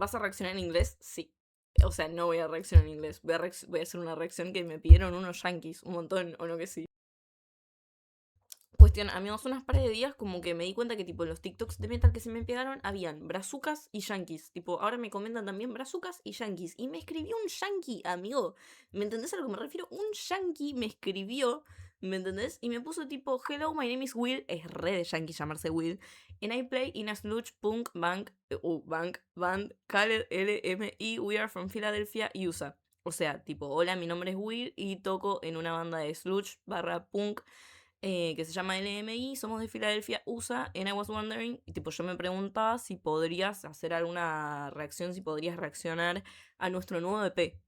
¿Vas a reaccionar en inglés? Sí. O sea, no voy a reaccionar en inglés. Voy a hacer una reacción que me pidieron unos yankees, un montón, o no que sí. Cuestión, amigos, unas par de días como que me di cuenta que tipo los TikToks de metal que se me pegaron habían brazucas y yankees. Tipo, ahora me comentan también brazucas y yankees. Y me escribió un yankee, amigo. ¿Me entendés a lo que me refiero? Un yankee me escribió, ¿me entendés? Y me puso tipo, hello, my name is Will. Es re de yankee llamarse Will. And I play in a sludge punk band called LMI. We are from Philadelphia, USA. O sea, tipo, hola, mi nombre es Will y toco en una banda de sludge / punk que se llama LMI, somos de Filadelfia, USA, and I was wondering, y tipo yo me preguntaba si podrías hacer alguna reacción, si podrías reaccionar a nuestro nuevo EP.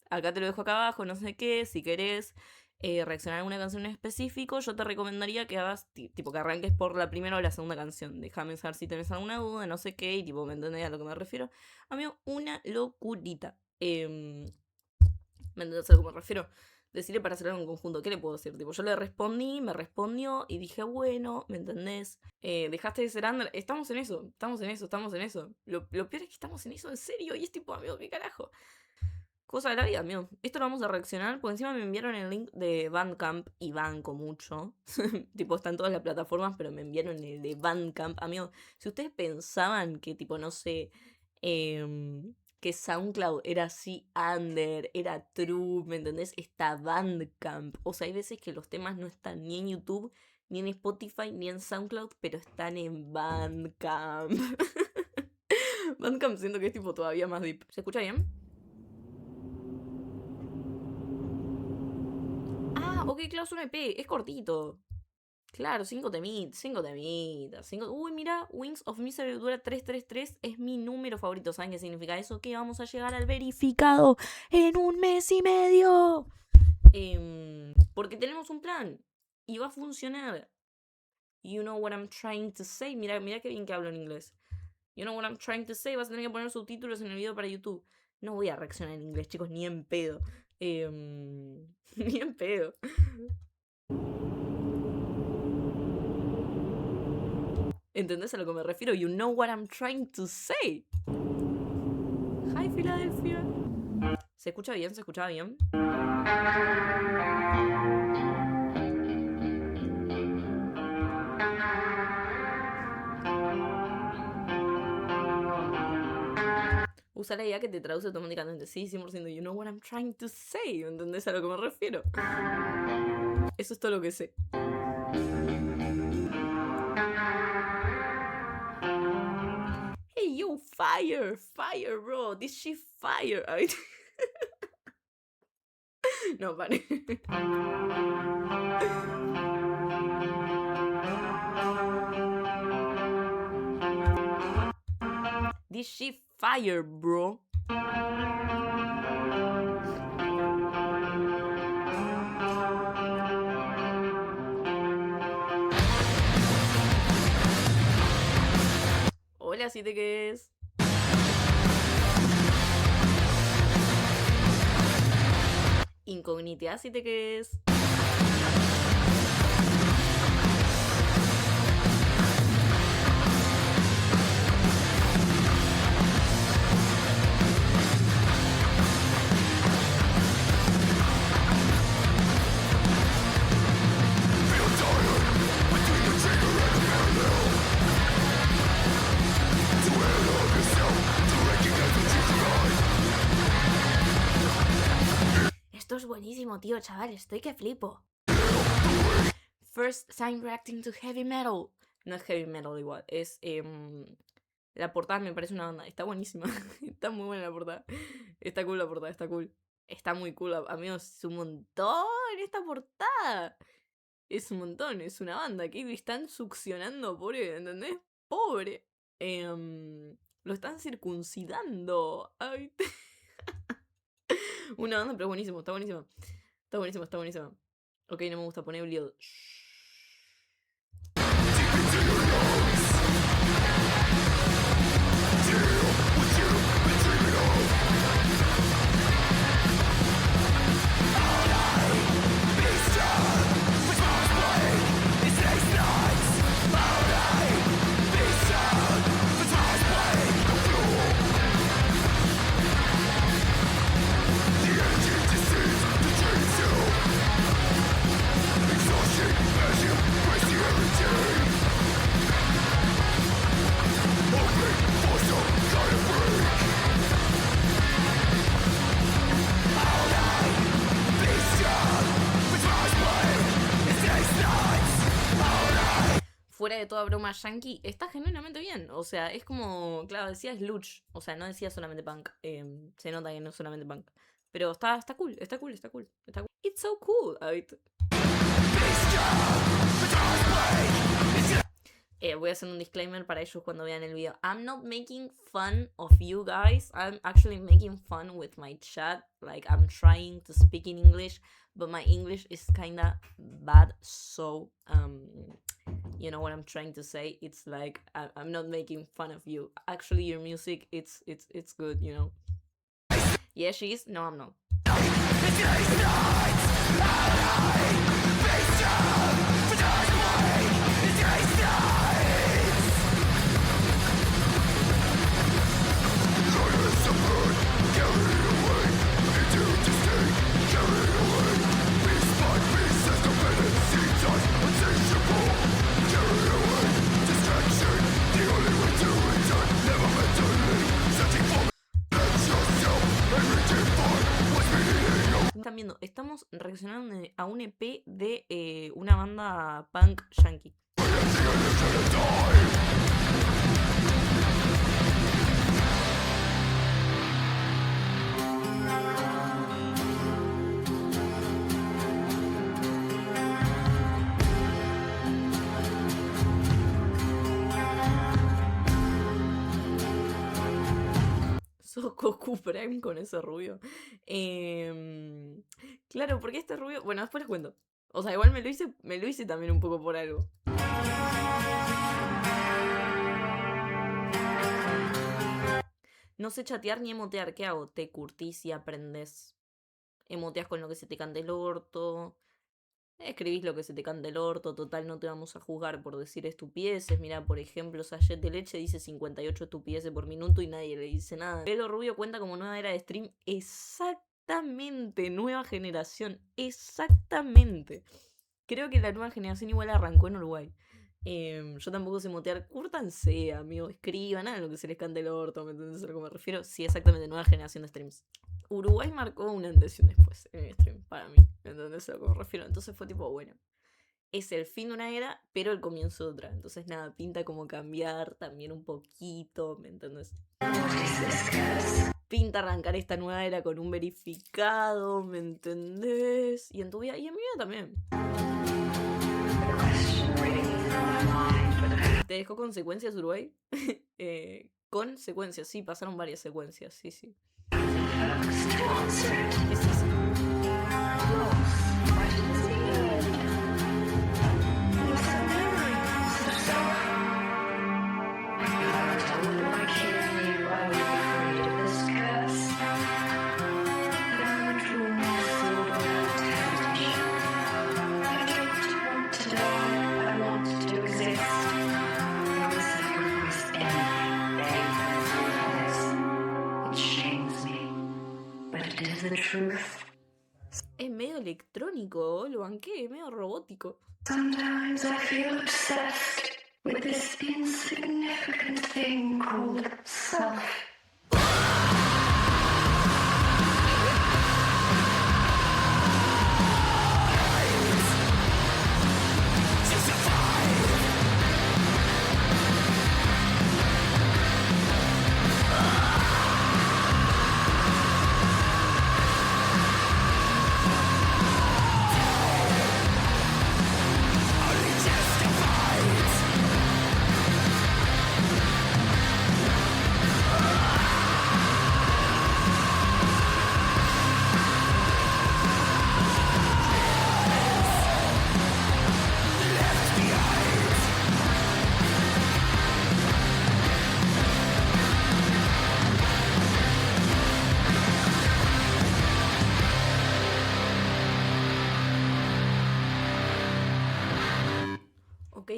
Acá te lo dejo acá abajo, no sé qué, si querés reaccionar a alguna canción en específico, yo te recomendaría que hagas, tipo que arranques por la primera o la segunda canción. Déjame saber si tenés alguna duda, no sé qué, y tipo, ¿me entendés a lo que me refiero? Amigo, una locurita. ¿Me entendés a lo que me refiero? Decirle para hacer algo en conjunto. ¿Qué le puedo decir? Tipo, yo le respondí, me respondió y dije, bueno, ¿me entendés? Dejaste de ser under. Estamos en eso, estamos en eso, estamos en eso. Lo peor es que estamos en eso en serio. Y es tipo, amigo, ¿qué carajo? Cosa de la vida, amigo. Esto lo vamos a reaccionar. Porque encima me enviaron el link de Bandcamp y banco mucho. Tipo, está en todas las plataformas, pero me enviaron el de Bandcamp. Amigo, si ustedes pensaban que, tipo, no sé. Que SoundCloud era así under, era true, ¿me entendés? Está Bandcamp. O sea, hay veces que los temas no están ni en YouTube, ni en Spotify, ni en SoundCloud, pero están en Bandcamp. Bandcamp siento que es tipo todavía más deep. ¿Se escucha bien? Ah, ok, claro, es un EP, es cortito. Claro, 5 temitas. Uy, mira, Wings of Misery dura 333. Es mi número favorito. ¿Saben qué significa eso? Que vamos a llegar al verificado en 1 mes y medio. Porque tenemos un plan. Y va a funcionar. You know what I'm trying to say. Mira qué bien que hablo en inglés. You know what I'm trying to say. Vas a tener que poner subtítulos en el video para YouTube. No voy a reaccionar en inglés, chicos, ni en pedo. Ni en pedo. ¿Entendés a lo que me refiero? You know what I'm trying to say. Hi, Philadelphia. ¿Se escucha bien? ¿Se escuchaba bien? Usa la idea que te traduce automáticamente. Sí, 100%. You know what I'm trying to say. ¿Entendés a lo que me refiero? Eso es todo lo que sé. Hey, yo, fire, bro. This shit fire. No, vale. This shit fire, bro. Hola, si te quedes. Incógnita, si te quedes. Esto es buenísimo, tío, chaval. Estoy que flipo. First time reacting to heavy metal. No es heavy metal igual. Es... la portada me parece una banda. Está buenísima. Está muy buena la portada. Está cool la portada, está cool. Está muy cool, amigos. Es un montón esta portada. Es un montón, es una banda que están succionando, pobre, ¿entendés? Pobre. Lo están circuncidando. Ay. Una banda, pero buenísimo, está buenísimo. Está buenísimo, está buenísimo. Ok, no me gusta poner Bleed. de toda broma yankee, está genuinamente bien. O sea, es como, claro, decía Slush. O sea, no decía solamente punk. Se nota que no es solamente punk. Pero está cool, está cool, está cool, está cool. It's so cool. Voy a hacer un disclaimer para ellos cuando vean el video. I'm not making fun of you guys. I'm actually making fun with my chat. Like, I'm trying to speak in English, but my English is kinda bad. So, you know what I'm trying to say? It's like, I'm not making fun of you. Actually, your music, it's good, you know? Yeah, she is. No, I'm not. Están viendo, estamos reaccionando a un EP de una banda punk yankee. Sos Goku Prime con ese rubio. Claro, porque este rubio. Bueno, después les cuento. O sea, igual me lo hice también un poco por algo. No sé chatear ni emotear. ¿Qué hago? Te curtís y aprendes. Emoteas con lo que se te cante el orto. Escribís lo que se te cante el orto. Total, no te vamos a juzgar por decir estupideces. Mira, por ejemplo, Sachet de Leche dice 58 estupideces por minuto y nadie le dice nada. Pelo Rubio cuenta como nueva era de stream. Exactamente. Nueva generación. Exactamente. Creo que la nueva generación igual arrancó en Uruguay. Yo tampoco sé motear. Cúrtanse, amigo. Escriban nada lo que se les cante el orto. ¿Me entendés a lo que me refiero? Sí, exactamente. Nueva generación de streams. Uruguay marcó una antes y un después en el stream, para mí. ¿Entendés a lo que me refiero? Entonces fue tipo, bueno, es el fin de una era, pero el comienzo de otra. Entonces nada, pinta como cambiar también un poquito, ¿me entendés? Pinta arrancar esta nueva era con un verificado, ¿me entendés? Y en tu vida, y en mi vida también. ¿Te dejó consecuencias Uruguay? Consecuencias, sí, pasaron varias secuencias, sí, sí. ¿Qué es eso? Es medio electrónico, lo banqué, medio robótico. Sometimes I feel obsessed with this insignificant thing called self.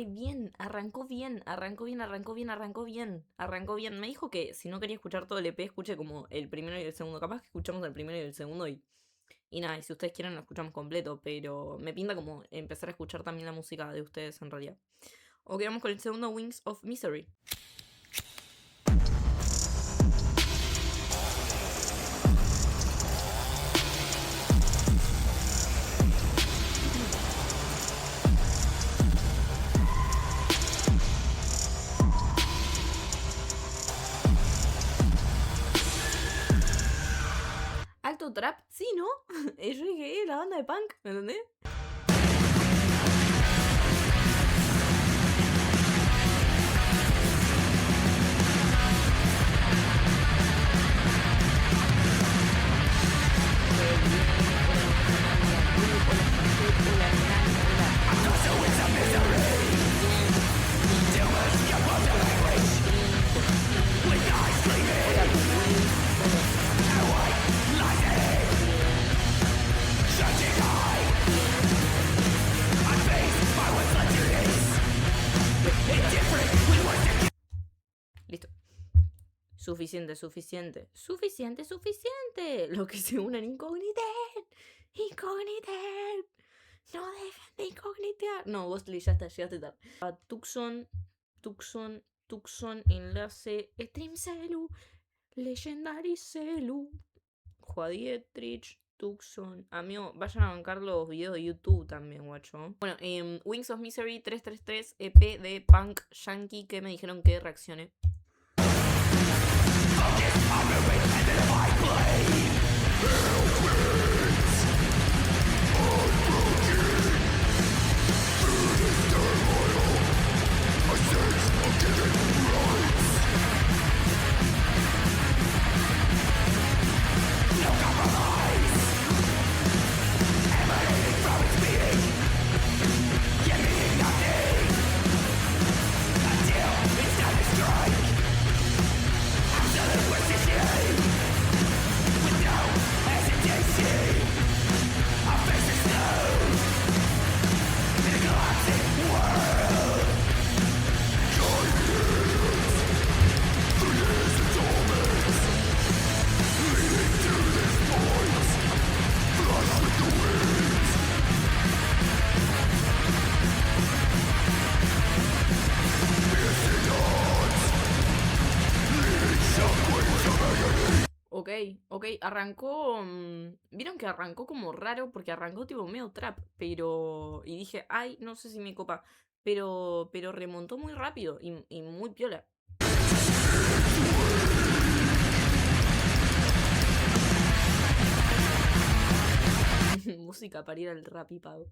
Bien, arrancó bien, arrancó bien, arrancó bien, arrancó bien, arrancó bien. Me dijo que si no quería escuchar todo el EP, escuche como el primero y el segundo. Capaz que escuchamos el primero y el segundo y nada, y si ustedes quieren lo escuchamos completo, pero me pinta como empezar a escuchar también la música de ustedes en realidad. Ok, vamos con el segundo, Wings of Misery. Gato Trap, sí, ¿no? Y yo dije, la banda de punk, ¿me entendés? Listo. Suficiente, suficiente. Suficiente, suficiente. Los que se unan incógniten. Incógniten. No dejen de incognitear. No, vos ya está, llegaste tarde. A Tucson, enlace, Stream Celu, Legendary Celu, Juadietrich, Tucson. Amigo, vayan a bancar los videos de YouTube también, guacho. Bueno, Wings of Misery 333, EP de Punk Yankee, que me dijeron que reaccione. Ok, arrancó. Vieron que arrancó como raro porque arrancó tipo medio trap, pero. Y dije, ay, no sé si me copa. Pero remontó muy rápido y muy piola. Música para ir al rap y pago.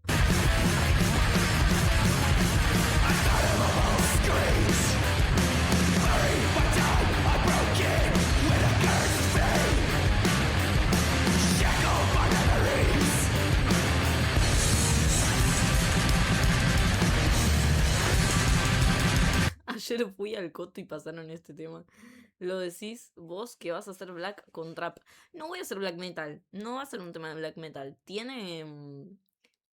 Ayer fui al Coto y pasaron este tema. Lo decís vos que vas a hacer black con trap. No voy a hacer black metal. No va a ser un tema de black metal. Tiene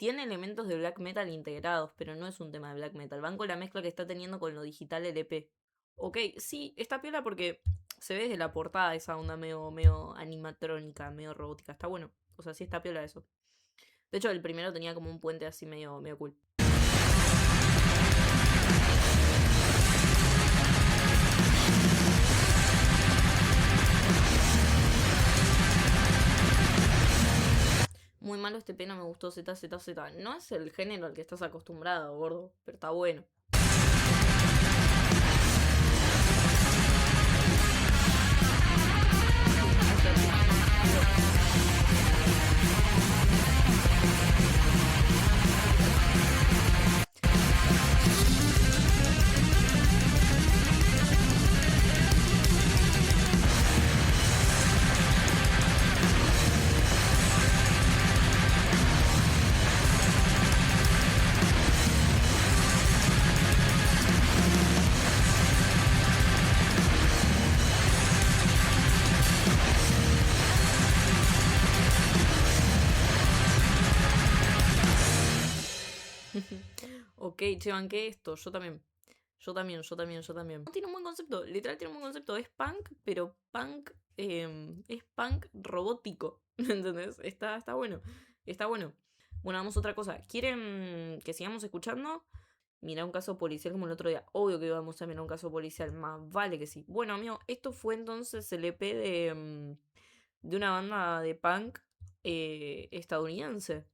elementos de black metal integrados, pero no es un tema de black metal. Van con la mezcla que está teniendo con lo digital LP. Ok, sí, está piola porque se ve desde la portada esa onda medio animatrónica, medio robótica. Está bueno. O sea, sí está piola eso. De hecho, el primero tenía como un puente así medio cool. Muy malo este P, no me gustó ZZZ. No es el género al que estás acostumbrado, gordo, pero está bueno. Ok, che, banqué esto. Yo también. Yo también. No tiene un buen concepto. Literal tiene un buen concepto. Es punk, pero punk. Es punk robótico. ¿Entendés? Está bueno. Está bueno. Bueno, vamos a otra cosa. ¿Quieren que sigamos escuchando? Mirá un caso policial como el otro día. Obvio que vamos a mirar un caso policial. Más vale que sí. Bueno, amigo, esto fue entonces el EP de una banda de punk estadounidense.